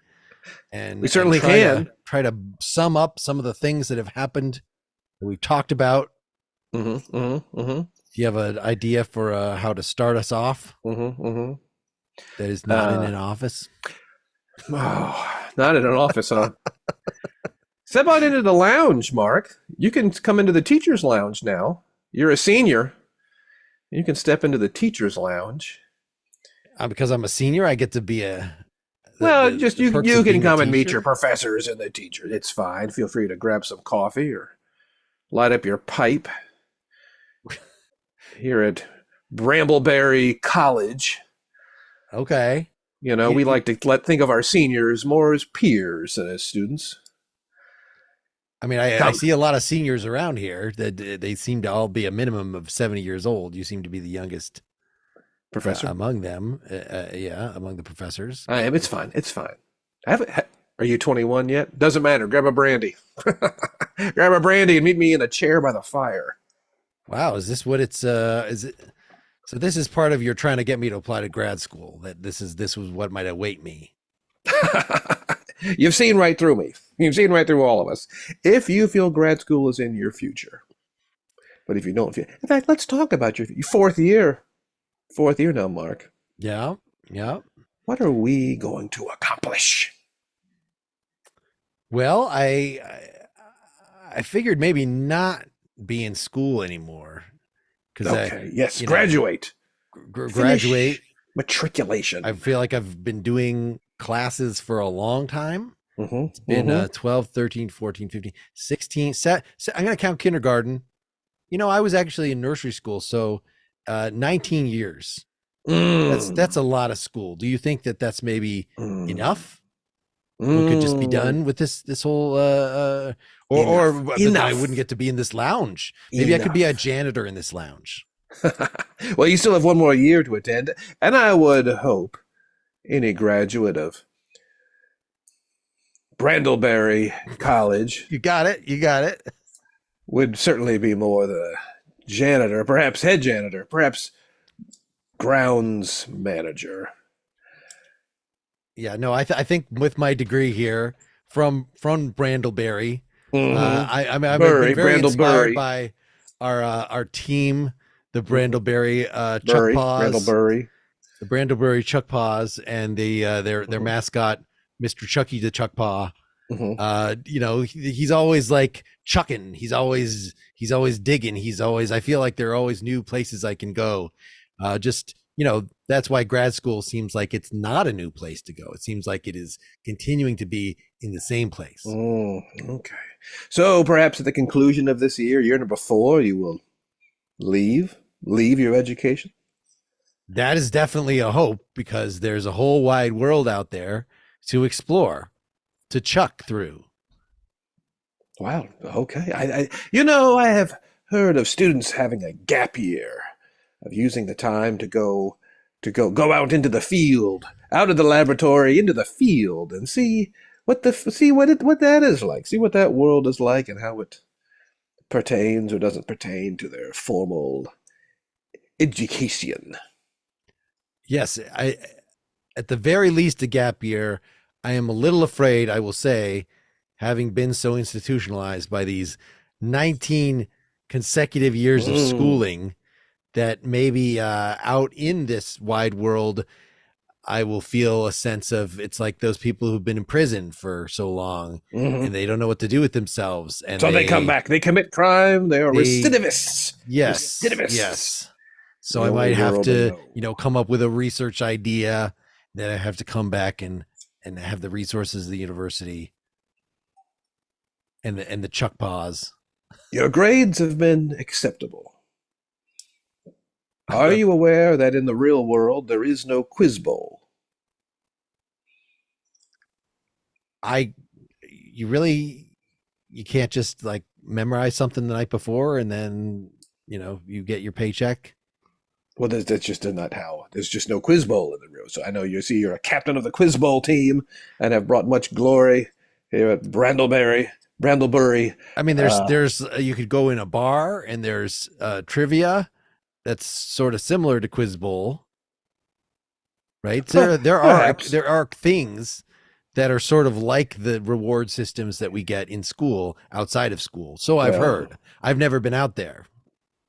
And we certainly can try to sum up some of the things that have happened that we've talked about. Do you have an idea for how to start us off? That is not in an office. Oh, not in an office, huh? Step on into the lounge, Mark. You can come into the teacher's lounge now. You're a senior. You can step into the teacher's lounge. Because I'm a senior, I get to be you can come and meet your professors and the teacher. It's fine. Feel free to grab some coffee or light up your pipe here at Brambleberry College. Okay. We like to think of our seniors more as peers than as students. I mean, I see a lot of seniors around here that they seem to all be a minimum of 70 years old. You seem to be the youngest professor among them. Among the professors. I am. It's fine. It's fine. Are you 21 yet? Doesn't matter. Grab a brandy. Grab a brandy and meet me in a chair by the fire. Wow, is this what it's? Is it? So this is part of your trying to get me to apply to grad school. That this was what might await me. You've seen right through me. You've seen right through all of us. If you feel grad school is in your future, but if you don't feel, in fact, let's talk about your fourth year. Fourth year now, Mark. Yeah. What are we going to accomplish? Well, I figured maybe not be in school anymore. Okay. Graduate. Graduate. Matriculation. I feel like I've been doing classes for a long time. It's been 12, 13, 14, 15, 16. I'm going to count kindergarten. I was actually in nursery school, so 19 years. That's a lot of school. Do you think that that's maybe enough? We could just be done with this whole or I wouldn't get to be in this lounge. Maybe I could be a janitor in this lounge. Well, you still have one more year to attend, and I would hope any graduate of Brandlebury College, you got it, would certainly be more the janitor, perhaps head janitor, perhaps grounds manager. Yeah, no, I think with my degree here from Brandlebury, I'm very inspired by our team, the Brandlebury Chuck Paws, the Brandlebury Chuck Paws, and their mascot, Mr. Chucky the Chuck Paw. He's always like chucking. He's always digging. I feel like there are always new places I can go. That's why grad school seems like it's not a new place to go. It seems like it is continuing to be in the same place. Okay. So perhaps at the conclusion of this year number 4, you will leave your education? That is definitely a hope, because there's a whole wide world out there to explore, to chuck through. Wow. Okay. I have heard of students having a gap year, of using the time to go out into the field, out of the laboratory into the field, and see what that is like. See what that world is like, and how it pertains or doesn't pertain to their formal education. Yes, at the very least a gap year. I am a little afraid, I will say, having been so institutionalized by these 19 consecutive years of schooling, that maybe out in this wide world, I will feel a sense of, it's like those people who've been in prison for so long and they don't know what to do with themselves. And so they come back, they commit crime, they are recidivists. Yes. Recidivists. Yes. So I might have to, come up with a research idea that I have to come back and have the resources of the university and the Chuck Paws. Your grades have been acceptable. Are you aware that in the real world there is no quiz bowl? You can't just like memorize something the night before and then, you get your paycheck. Well, that's just not how. There's just no quiz bowl in the real. So I know you're a captain of the quiz bowl team and have brought much glory here at Brandlebury. I mean, there's you could go in a bar and there's trivia that's sort of similar to quiz bowl, right? So there are things that are sort of like the reward systems that we get in school outside of school. So I've heard. I've never been out there.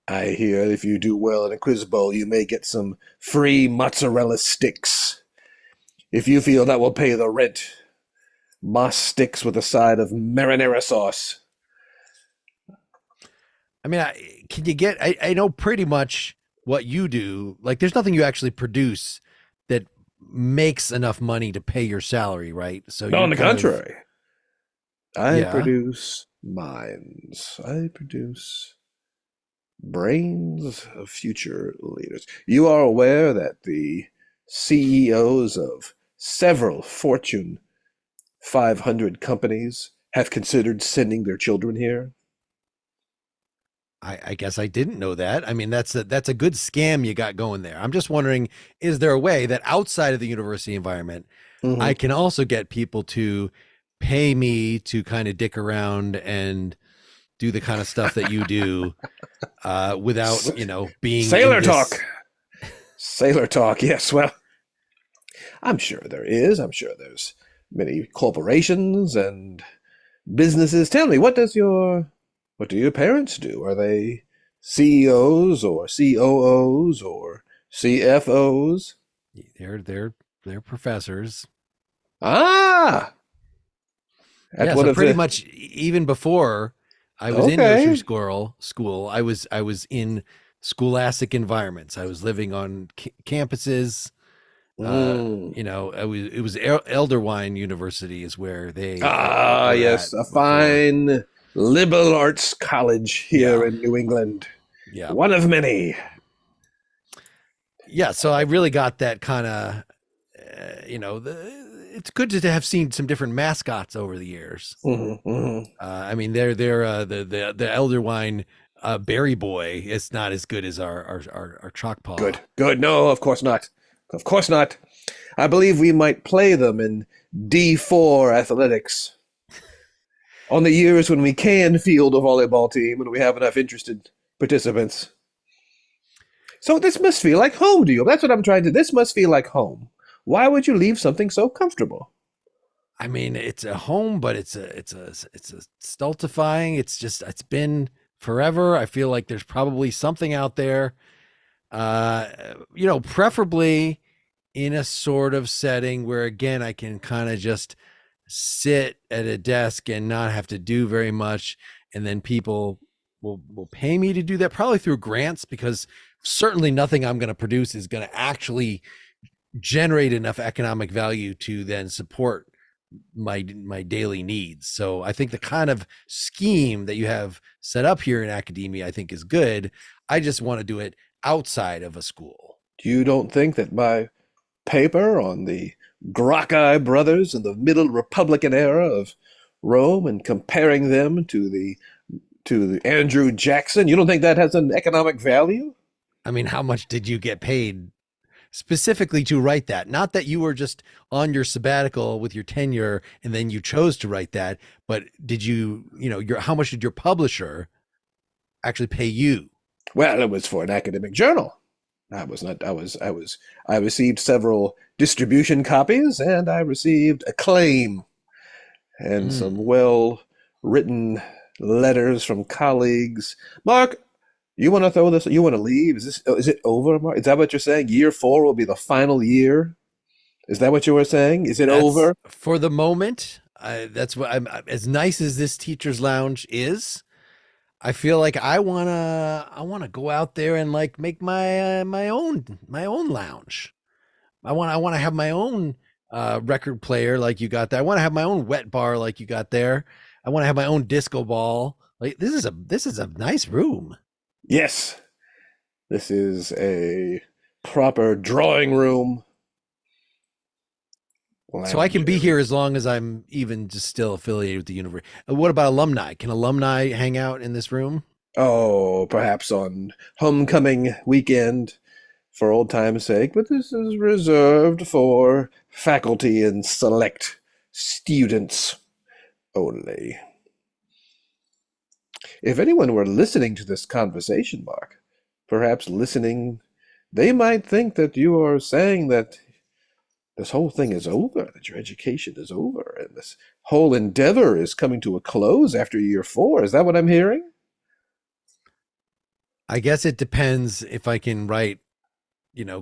I hear if you do well in a quiz bowl, you may get some free mozzarella sticks. If you feel that will pay the rent, moss sticks with a side of marinara sauce. I mean, can you get, I know pretty much what you do. Like, there's nothing you actually produce that makes enough money to pay your salary, right? So no, on the contrary. I produce minds. I produce brains of future leaders. You are aware that the CEOs of several Fortune 500 companies have considered sending their children here. I guess I didn't know that. I mean, that's a good scam you got going there. I'm just wondering, is there a way that outside of the university environment, I can also get people to pay me to kind of dick around and do the kind of stuff that you do without, being Sailor talk. Sailor talk. Yes. Well, I'm sure there is. I'm sure there's many corporations and businesses. Tell me, what do your parents do? Are they CEOs or COOs or CFOs? They're professors. Ah. Yeah, so pretty much even before I was in nursery school, I was in scholastic environments. I was living on campuses. It was Elderwine University is where they yes, a fine liberal arts college here in New England. Yeah, one of many. Yeah, so I really got that kind of, it's good to have seen some different mascots over the years. I mean, they're the Elderwine Berry Boy. It's not as good as our chalk paw. Good. No, of course not. Of course not. I believe we might play them in D4 athletics on the years when we can field a volleyball team and we have enough interested participants. So this must feel like home to you. That's what I'm trying to. This must feel like home. Why would you leave something so comfortable? I mean, it's a home, but it's a stultifying. It's been forever. I feel like there's probably something out there, preferably in a sort of setting where, again, I can kind of just sit at a desk and not have to do very much. And then people will pay me to do that, probably through grants, because certainly nothing I'm going to produce is going to actually generate enough economic value to then support my daily needs. So I think the kind of scheme that you have set up here in academia, I think, is good. I just want to do it outside of a school. You don't think that my paper on the Gracchi brothers in the Middle Republican era of Rome and comparing them to the Andrew Jackson, you don't think that has an economic value? I mean, how much did you get paid specifically to write that? Not that you were just on your sabbatical with your tenure and then you chose to write that, but did you, how much did your publisher actually pay you? Well, it was for an academic journal. I received several distribution copies and I received acclaim and some well-written letters from colleagues. Mark, you want to throw this? You want to leave? Is it over, Mark? Is that what you're saying? Year 4 will be the final year? Is that what you were saying? Is it over? For the moment, that's what I'm. As nice as this teacher's lounge is, I feel like I wanna go out there and like make my own lounge. I want to have my own record player like you got there. I want to have my own wet bar like you got there. I want to have my own disco ball. Like this is a nice room. Yes, this is a proper drawing room. So I can be here as long as I'm even just still affiliated with the university. What about alumni? Can alumni hang out in this room? Oh, perhaps on homecoming weekend for old time's sake, but this is reserved for faculty and select students only. If anyone were listening to this conversation, Mark, perhaps listening, they might think that you are saying that this whole thing is over, that your education is over, and this whole endeavor is coming to a close after year 4. Is that what I'm hearing? I guess it depends if I can write,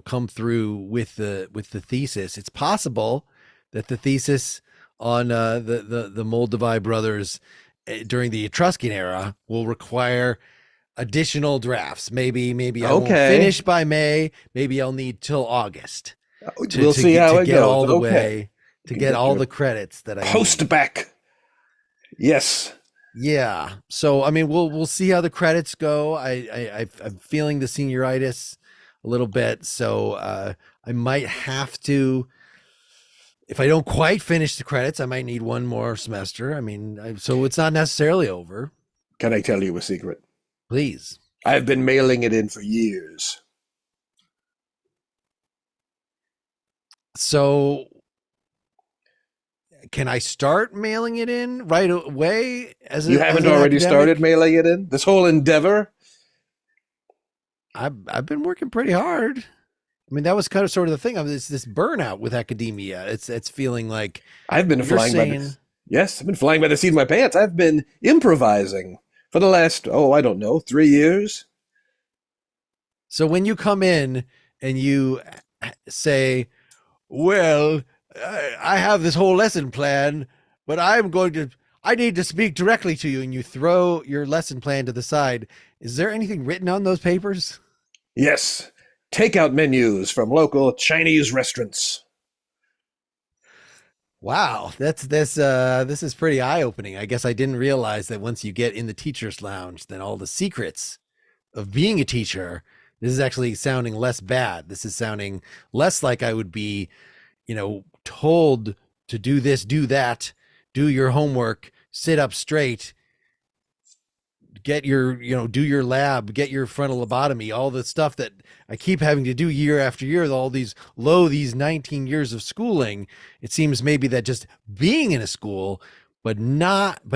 come through with the thesis. It's possible that the thesis on the Moldavi brothers during the Etruscan era will require additional drafts. Maybe I won't finish by May. Maybe I'll need till August. We'll see how it goes. All the okay. way to get all the credits that I post back. Yes. Yeah. So I mean, we'll see how the credits go. I'm feeling the senioritis a little bit, so I might have to if I don't quite finish the credits, I might need one more semester. I mean, so it's not necessarily over. Can I tell you a secret? Please. I've been mailing it in for years. So can I start mailing it in right away? You haven't already started mailing it in? This whole endeavor? I've been working pretty hard. I mean, that was kind of sort of the thing of this burnout with academia. It's feeling like I've been flying by the seat of my pants. I've been improvising for the last, I don't know, 3 years. So when you come in and you say, well, I have this whole lesson plan, but I need to speak directly to you, and you throw your lesson plan to the side, is there anything written on those papers? Yes. Takeout menus from local Chinese restaurants. Wow, this is pretty eye-opening. I guess I didn't realize that once you get in the teacher's lounge, then all the secrets of being a teacher, this is actually sounding less bad. This is sounding less like I would be, told to do this, do that, do your homework, sit up straight, get your, do your lab, get your frontal lobotomy, all the stuff that I keep having to do year after year, all these 19 years of schooling. It seems maybe that just being in a school, but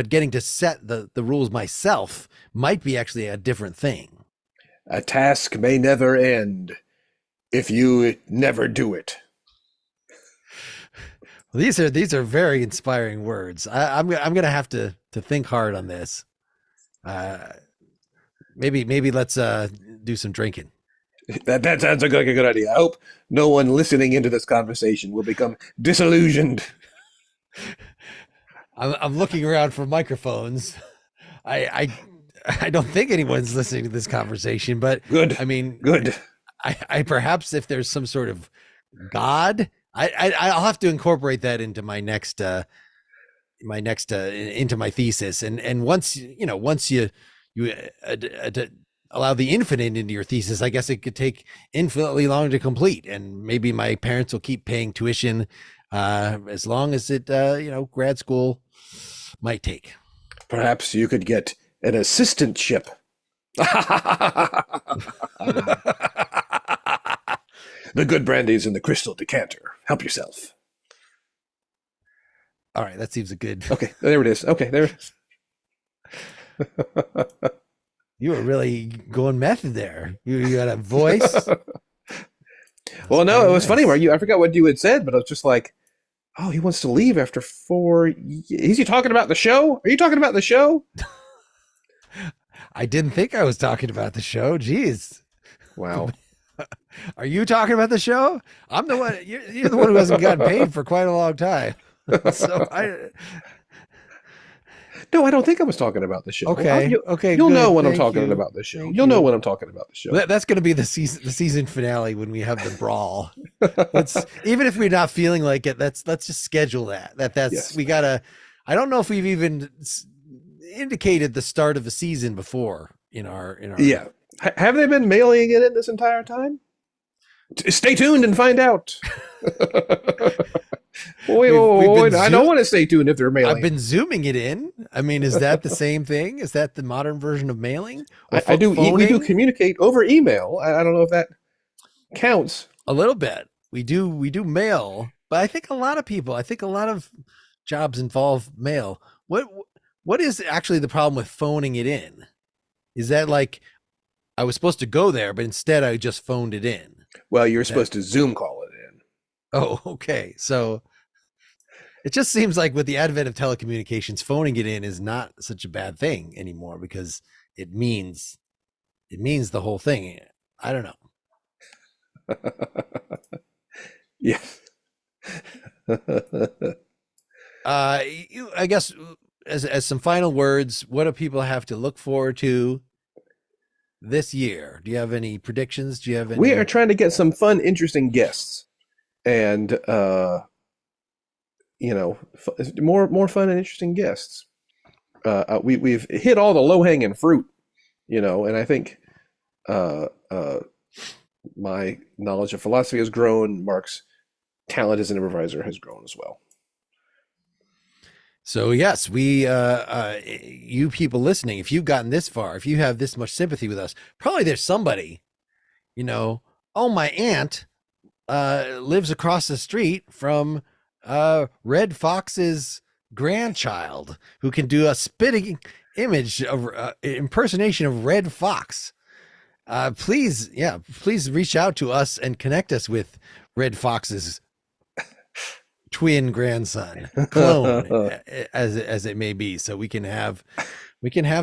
getting to set the rules myself might be actually a different thing. A task may never end if you never do it. Well, these are very inspiring words. I'm going to have to think hard on this. Maybe let's do some drinking. That sounds like a good idea. I hope no one listening into this conversation will become disillusioned. I'm looking around for microphones. I don't think anyone's listening to this conversation, but good. I mean, good. I perhaps if there's some sort of God, I'll have to incorporate that into my next into my thesis. And once you allow the infinite into your thesis, I guess it could take infinitely long to complete. And maybe my parents will keep paying tuition as long as it, grad school might take. Perhaps you could get an assistantship. The good brandy's in the crystal decanter. Help yourself. All right, that seems a good. Okay, there it is. Okay, there it is. You were really going method there. You got a voice. Well, no, it was funny. I forgot what you had said, but I was just like, oh, he wants to leave after 4 years. Is he talking about the show? Are you talking about the show? I didn't think I was talking about the show. Jeez. Wow. Are you talking about the show? I'm the one. You're the one who hasn't gotten paid for quite a long time. No, I don't think I was talking about the show. Okay. You'll know when I'm talking about the show. You'll know when I'm talking about the show. That's going to be the season finale when we have the brawl. Even if we're not feeling like it, let's just schedule that. Yes. We gotta. I don't know if we've even indicated the start of the season before in our. Yeah. Have they been mailing it in this entire time? Stay tuned and find out. Wait, I don't want to stay tuned if they're mailing. I've been zooming it in. I mean, is that the same thing? Is that the modern version of mailing? I do. We do communicate over email. I don't know if that counts. A little bit. We do mail, but I think a lot of jobs involve mail. What is actually the problem with phoning it in? Is that like I was supposed to go there, but instead I just phoned it in? Well, you're supposed to Zoom call it in. Oh, okay. So it just seems like with the advent of telecommunications, phoning it in is not such a bad thing anymore because it means the whole thing. I don't know. Yes. I guess as some final words, what do people have to look forward to this year? Do you have any predictions? Do you have any? We are trying to get some fun, interesting guests, and more fun and interesting guests. We've hit all the low-hanging fruit, and I think my knowledge of philosophy has grown. Mark's talent as an improviser has grown as well. So yes, we, you people listening, if you've gotten this far, if you have this much sympathy with us, probably there's somebody, oh, my aunt lives across the street from Red Fox's grandchild who can do a spitting image of impersonation of Red Fox. Please reach out to us and connect us with Red Fox's twin grandson, clone, as it may be, so we can have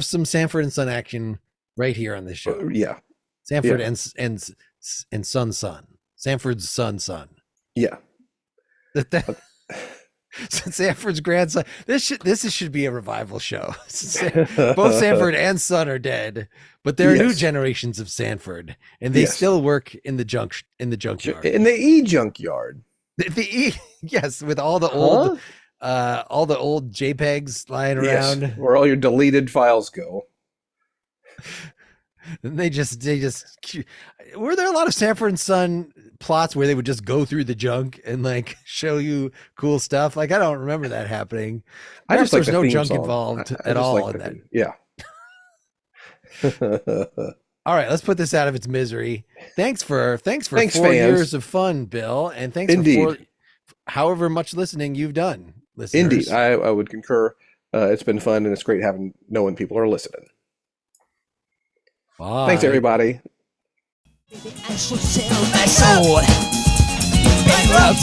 some Sanford and Son action right here on this show. Yeah, Sanford and son, Sanford's son. Yeah, Sanford's grandson. This should be a revival show. Both Sanford and Son are dead, but there are new generations of Sanford, and they still work in the junkyard. In the junkyard. Yes, with all the old JPEGs lying around, where all your deleted files go. And they just were there a lot of Sanford and Son plots where they would just go through the junk and like show you cool stuff? Like, I don't remember that happening. I just there's no junk involved at all in that. Yeah. All right, let's put this out of its misery. Thanks for 4 fans. years of fun, Bill, and thanks for however much listening you've done, listeners. Indeed, I would concur. It's been fun, and it's great knowing people are listening. Bye. Thanks, everybody. I should sell my soul. Bankrupt.